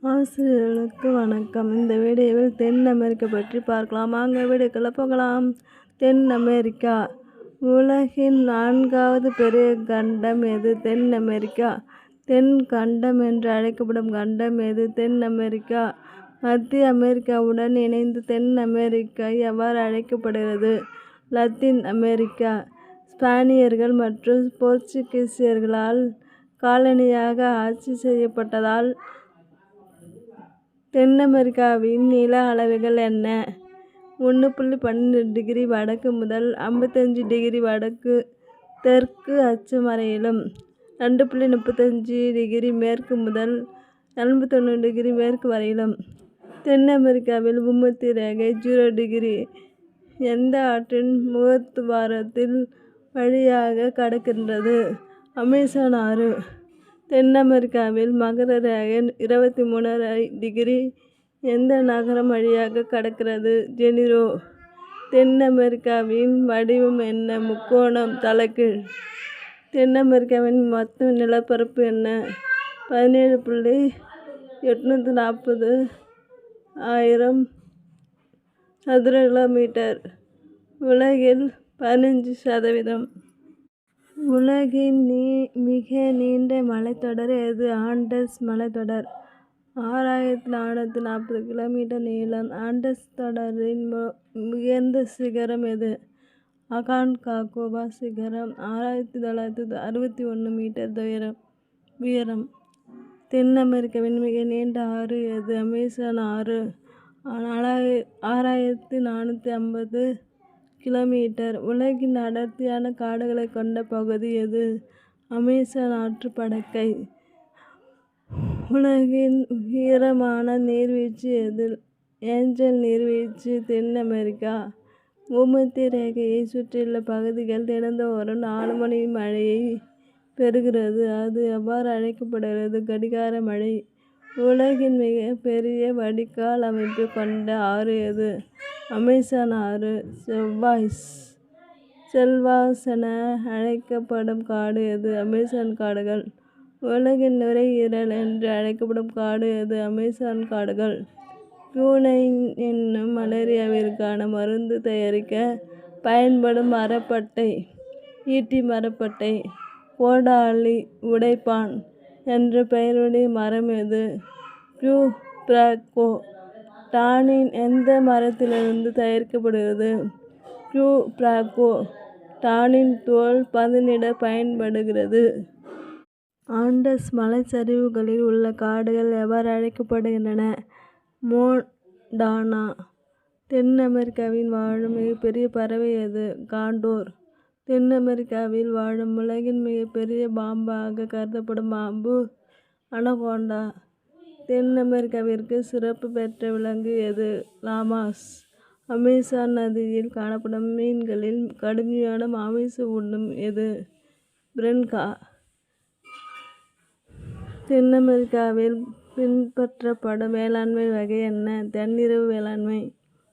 ஆசிரியர்களுக்கு வணக்கம். இந்த வீடியோவில் தென் அமெரிக்கா பற்றி பார்க்கலாம். வாங்க வீடியோக்குள்ள போகலாம். தென் அமெரிக்கா உலகின் 4வது பெரிய கண்டம் எது? தென் அமெரிக்கா. தென் கண்டம் என்று அழைக்கப்படும் கண்டம் எது? தென் அமெரிக்கா. மத்திய அமெரிக்காவுடன் இணைந்து தென் அமெரிக்கா எவ்வாறு அழைக்கப்படுகிறது? Latin America. ஸ்பானியர்கள் மற்றும் போர்ச்சுகீசியர்களால் காலனியாக ஆட்சி செய்யப்பட்டதால் தென் அமெரிக்காவின் நில அளவுகள் என்ன? 1.12 டிகிரி வடக்கு முதல் 55 டிகிரி வடக்கு தெற்கு அச்சம் வரையிலும், 2.35 டிகிரி மேற்கு முதல் 81 டிகிரி மேற்கு வரையிலும். தென் அமெரிக்காவில் பூமத்திய ரேகை 0 டிகிரி எந்த ஆற்றின் முகத்துவாரத்தில் வழியாக கடக்கின்றது? அமேசான் ஆறு. தென் அமெரிக்காவில் மகர ரேகை 23 டிகிரி எந்த நகரம் வழியாக கடக்கிறது? ஜெனிரோ. தென் அமெரிக்காவின் வடிவம் என்ன? முக்கோணம், தலைகீழ். தென் அமெரிக்காவின் மொத்த நிலப்பரப்பு என்ன? 17.840 ஆயிரம் சதுர கிலோமீட்டர். உலகில் 15%. உலகின் மிக நீண்ட மலைத்தொடர் எது? ஆண்டஸ் மலைத்தொடர். 6440 கிலோமீட்டர் நீளம். ஆண்டஸ் தொடரின் உயர்ந்த சிகரம் எது? அகான்காகுவா சிகரம். 6961 மீட்டர் உயரம். தென் அமெரிக்காவின் மிக நீண்ட ஆறு எது? அமேசான் ஆறு. 6450 கிலோமீட்டர். உலகின் அடர்த்தியான காடுகளை கொண்ட பகுதி எது? அமேசான் ஆற்றுப்படுகை. உலகின் உயரமான நீர்வீழ்ச்சி எது? ஏஞ்சல் நீர்வீழ்ச்சி. தென் அமெரிக்கா பூமத்திய ரேகையை சுற்றியுள்ள பகுதிகள் தினந்தோறும் 4 மணி மழையை பெறுகிறது. அது எவ்வாறு அழைக்கப்படுகிறது? கடிகார மழை. உலகின் மிக பெரிய வடிகால் அமைப்பு கொண்ட ஆறு எது? அமேசான் ஆறு. செல்வாஸ் என அழைக்கப்படும் காடு எது? அமேசான் காடுகள். உலகின் நுரையீரல் என்று அழைக்கப்படும் காடு எது? அமேசான் காடுகள். குயினைன் என்னும் மலேரியாவிற்கான மருந்து தயாரிக்க பயன்படும் மரப்பட்டை ஈட்டி மரப்பட்டை. கோடாலி உடைப்பான் என்ற பெயருடைய மரம் எது? க்யூப்ராக்கோ. டானின் எந்த மரத்திலிருந்து தயாரிக்கப்படுகிறது? க்யூப்ராக்கோ. டானின் தோல் பதனிட பயன்படுகிறது. ஆண்டஸ் மலைச்சரிவுகளில் உள்ள காடுகள் எவ்வாறு அழைக்கப்படுகின்றன? மோன்டானா. தென் அமெரிக்காவில் வாழும் மிகப்பெரிய பறவை எது? காண்டோர். தென் அமெரிக்காவில் வாழும் உலகின் மிகப்பெரிய பாம்பாக கருதப்படும் பாம்பு அனகோண்டா. தென் அமெரிக்காவிற்கு சிறப்பு பெற்ற விலங்கு எது? லாமாஸ். அமேசான் நதியில் காணப்படும் மீன்களில் கடுமையான மாமிசம் உண்ணும் எது? பிரென்கா. தென் அமெரிக்காவில் பின்பற்றப்படும் வேளாண்மை வகை என்ன? தன்னிறைவு வேளாண்மை.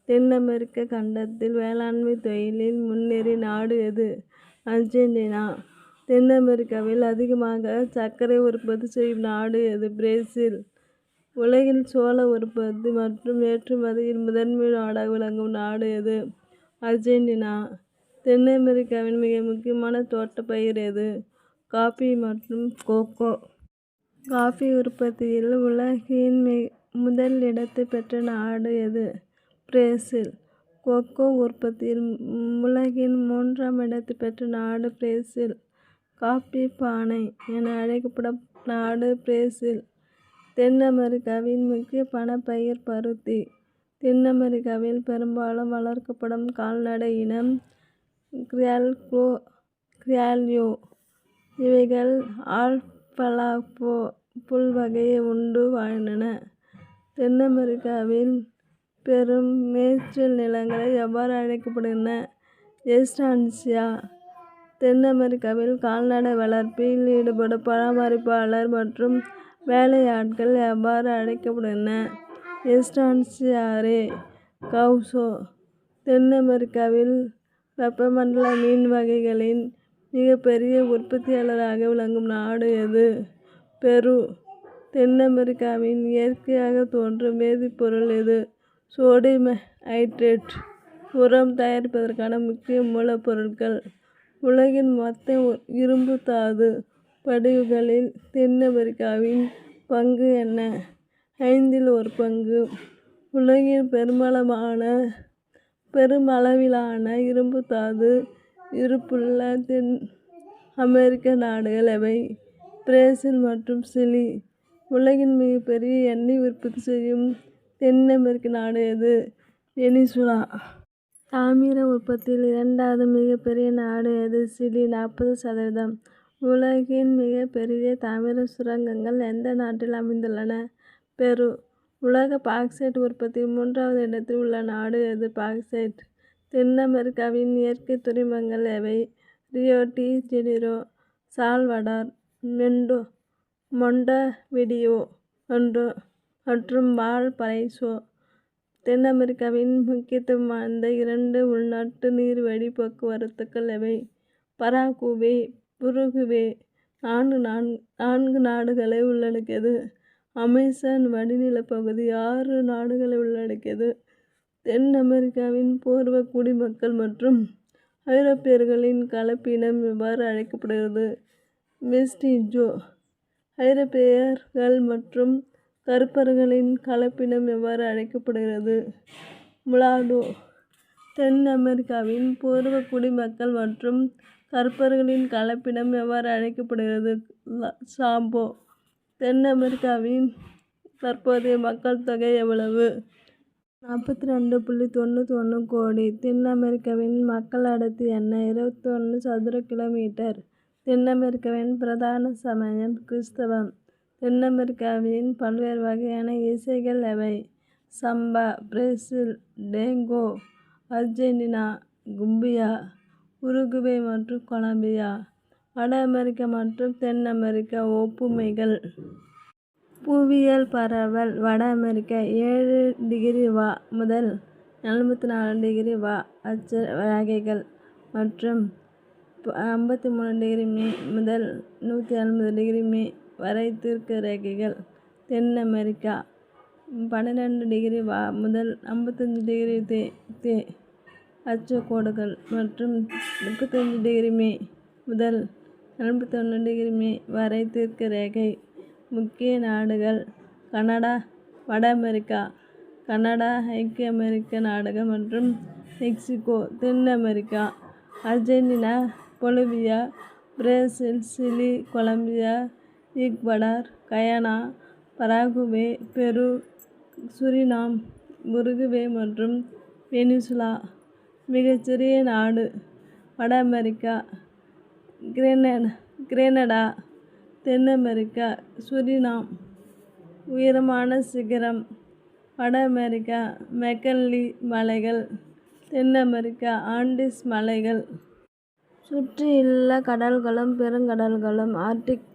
தென் அமெரிக்க கண்டத்தில் வேளாண்மை தொழிலில் முன்னேறிய நாடு எது? அர்ஜென்டினா. தென் அமெரிக்காவில் அதிகமாக சர்க்கரை உற்பத்தி செய்யும் நாடு எது? பிரேசில். உலகில் சோள உற்பத்தி மற்றும் ஏற்றுமதியில் முதன்மை நாடாக விளங்கும் நாடு எது? அர்ஜென்டினா. தென் அமெரிக்காவின் மிக முக்கியமான தோட்டப்பயிர் எது? காபி மற்றும் கோகோ. காபி உற்பத்தியில் உலகின் முதல் இடத்தை பெற்ற நாடு எது? பிரேசில். கோகோ உற்பத்தியில் உலகின் 3ஆம் இடத்தை பெற்ற நாடு பிரேசில். காபி பானை என அழைக்கப்படும் நாடு பிரேசில். தென் அமெரிக்காவின் முக்கிய பணப்பயிர் பருத்தி. தென் அமெரிக்காவில் பெரும்பாலும் வளர்க்கப்படும் கால்நடை இனம் கிரியோலோ. இவைகள் ஆல்ஃபால்பா புல் வகையை உண்டு வாழ்கின்றன. தென் அமெரிக்காவில் பெரும் மேய்ச்சல் நிலங்கள் எவ்வாறு அழைக்கப்படுகின்றன? எஸ்டான்சியா. தென் அமெரிக்காவில் கால்நடை வளர்ப்பில் ஈடுபடும் பராமரிப்பாளர் மற்றும் வேலையாட்கள் எவ்வாறு அழைக்கப்படுகின்றனர்? எஸ்டான்சியாரே. கவுசோ. தென் அமெரிக்காவில் வெப்பமண்டல மீன் வகைகளின் மிகப்பெரிய உற்பத்தியாளராக விளங்கும் நாடு எது? பெரு. தென் அமெரிக்காவின் இயற்கையாக தோன்றும் வேதிப்பொருள் எது? சோடியம் ஐதரேட். உரம் தயாரிப்பதற்கான முக்கிய மூலப்பொருட்கள். உலகின் மொத்த இரும்பு தாது படிவுகளில் தென் அமெரிக்காவின் பங்கு என்ன? 1/5. உலகின் பெருமளவிலான இரும்பு தாது இருப்புள்ள தென் அமெரிக்க நாடுகள் எவை? பிரேசில் மற்றும் சிலி. உலகின் மிகப்பெரிய எண்ணெய் உற்பத்தி செய்யும் தென் அமெரிக்க நாடு எது? வெனிசுலா. தாமிர உற்பத்தியில் 2வது மிகப்பெரிய நாடு எது? சிலி 40%. உலகின் மிகப்பெரிய தாமிர சுரங்கங்கள் எந்த நாட்டில் அமைந்துள்ளன? பெரு. உலக பாக்சைட் உற்பத்தியில் 3வது இடத்தில் உள்ள நாடு எது? பாக்சைட். தென் அமெரிக்காவின் இயற்கை துறைமுகங்கள் எவை? ரியோ டி ஜெனிரோ, சால்வடார், மொண்டெவிடியோ மற்றும் வால்பரைசோ. தென் அமெரிக்காவின் முக்கியத்துவம் வாய்ந்த 2 உள்நாட்டு நீர்வழி போக்குவரத்துக்கள் எவை? Paraguay, Uruguay. 4 நாடுகளை உள்ளடக்கியது. அமேசான் வடிநிலப்பகுதி 6 நாடுகளை உள்ளடக்கியது. தென் அமெரிக்காவின் பூர்வ குடிமக்கள் மற்றும் ஐரோப்பியர்களின் கலப்பினம் எவ்வாறு அழைக்கப்படுகிறது? மெஸ்டிஜோ. ஐரோப்பியர்கள் மற்றும் கருப்பர்களின் கலப்பினம் எவ்வாறு அழைக்கப்படுகிறது? முலாட்டோ. தென் அமெரிக்காவின் பூர்வ குடிமக்கள் மற்றும் கருப்பர்களின் கலப்பினம் எவ்வாறு அழைக்கப்படுகிறது? சாம்போ. தென் அமெரிக்காவின் தற்போதைய மக்கள் தொகை எவ்வளவு? 42.91 கோடி. தென் அமெரிக்காவின் மக்கள் அடர்த்தி என்ன? 21 சதுர கிலோமீட்டர். தென் அமெரிக்காவின் பிரதான சமயம் கிறிஸ்தவம். தென் அமெரிக்காவின் பல்வேறு வகையான இசைகள் எவை? சம்பா, பிரேசில், டேங்கோ, அர்ஜென்டினா, கும்பியா, உருகுவே மற்றும் கொலம்பியா. வட அமெரிக்கா மற்றும் தென் அமெரிக்கா ஒப்புமைகள். புவியியல் பரவல். வட அமெரிக்கா 7°W முதல் 44°W அட்ச ரேகைகள் மற்றும் 53°M முதல் 180°M வரை தீர்க்க ரேகைகள். தென் அமெரிக்கா 12°W முதல் 55°T அட்சக்கோடுகள் மற்றும் 35°M முதல் 41°M வரை தீர்க்க ரேகை. முக்கிய நாடுகள். கனடா, வட அமெரிக்கா. கனடா, ஐக்கிய அமெரிக்க நாடுகள் மற்றும் மெக்சிகோ. தென் America. Argentina, Bolivia, Brazil, Chile, Colombia, Ecuador, Guyana, Paraguay, Peru, Suriname, Uruguay மற்றும் வெனிசுலா. மிகச்சிறிய நாடு. வட அமெரிக்கா கிரெனடா. தென் அமெரிக்கா சுரினாம். உயரமான சிகரம். வட அமெரிக்கா மெக்கன்லி மலைகள். தென் அமெரிக்கா ஆண்டிஸ் மலைகள். சுற்றியுள்ள கடல்களும் பெருங்கடல்களும். ஆர்க்டிக்.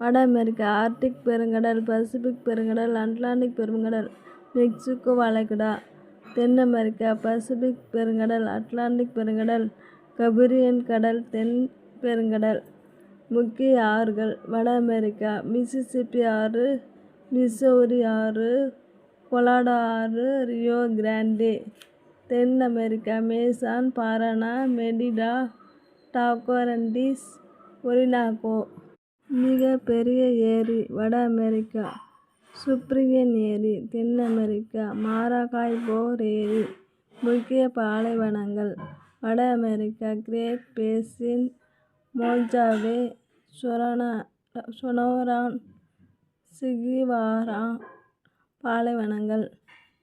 வட அமெரிக்கா ஆர்க்டிக் பெருங்கடல், பசிபிக் பெருங்கடல், அட்லாண்டிக் பெருங்கடல், மெக்சிகோ வளைகுடா. தென் அமெரிக்கா பசிபிக் பெருங்கடல், அட்லாண்டிக் பெருங்கடல், கரீபியன் கடல், தென் பெருங்கடல். முக்கிய ஆறுகள். வட அமெரிக்கா மிசிசிப்பி ஆறு, மிசௌரி ஆறு, கொலராடோ ஆறு, ரியோ கிராண்டே. தென் அமெரிக்கா மேசான், பாரானா, மெரிடா, டாகோரண்டிஸ், ஒரினாகோ. மிக பெரிய ஏரி. வட அமெரிக்கா சூப்பீரியன் ஏரி. தென் அமெரிக்கா மாரகாய்போ ஏரி. முக்கிய பாலைவனங்கள். வட அமெரிக்கா கிரேட் பேசின், மோஜாவே, சொனோரான், சிகுவாரா பாலைவனங்கள்.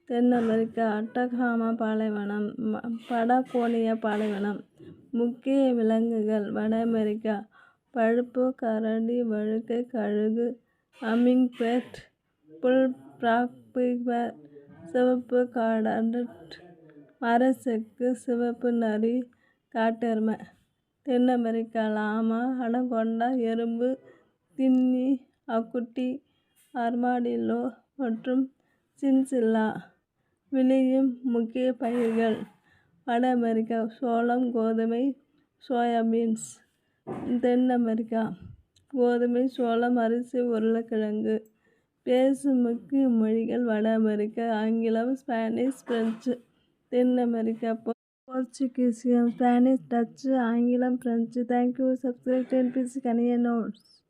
தென் அமெரிக்கா அட்டகாமா பாலைவனம், படகோனியா பாலைவனம். முக்கிய விலங்குகள். வட அமெரிக்கா பழுப்பு, கரடி, வழுக்கை, கழுகு, ஹம்மிங்பேர்ட், புல்ஃப்ராக், பீவர், சிவப்பு காடர்னட், மரச்செக்கு, சிவப்பு நரி, காட்டெருமை. தென் அமெரிக்கா லாமா, அனகொண்டா, எறும்பு, தின்னி, அகுட்டி, ஆர்மாடில்லோ மற்றும் சின்சில்லா. விளையும் முக்கிய பயிர்கள். வட அமெரிக்கா சோளம், கோதுமை, சோயாபீன்ஸ். தென் அமெரிக்கா கோதுமை, சோளம், அரிசி, உருளைக்கிழங்கு. பேசும் முக்கிய மொழிகள் வட அமெரிக்கா, ஆங்கிலம், ஸ்பானிஷ், பிரெஞ்சு. தென் அமெரிக்கா போர்ச்சுகீசியம், ஸ்பானிஷ், டச்சு, ஆங்கிலம், French. Thank you. Subscribe TNPSC Kaniya Notes.